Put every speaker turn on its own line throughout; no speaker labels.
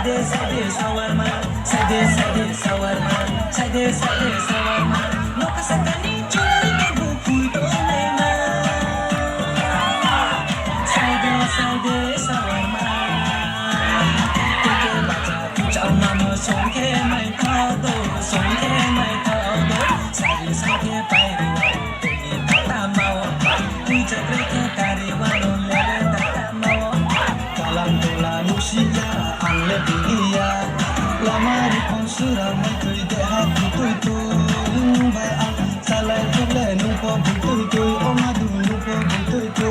Side shawarma, side shawarma. Look sakani chuli me bukul to naina. Side shawarma. Teke bacha chau mama songke mai thao do, songke mai thao do. Side pai riwa, tegi tata mau. Tui chakre ke kari wano lere tata mau. Kalam tola nusia, anle biya. Lamari ponsura mantui deha putui tu bai al salai tule nupo putui tu omadu nupo putui tu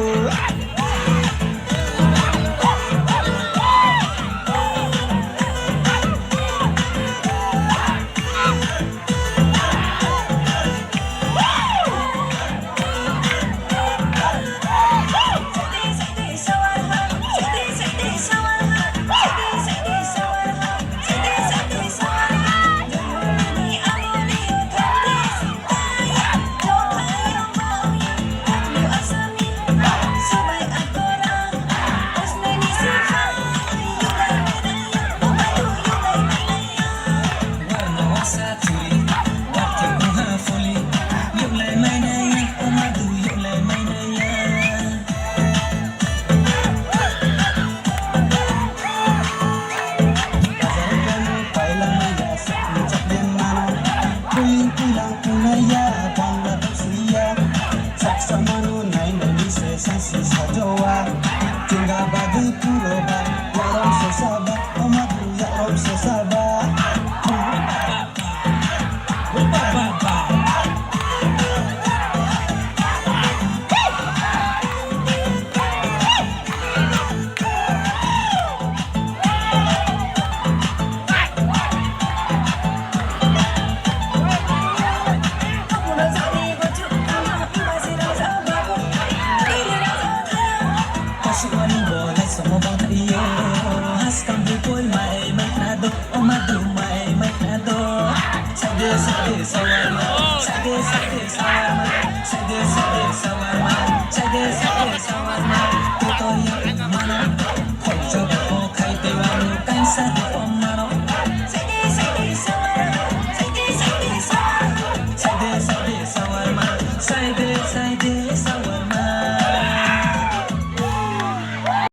Side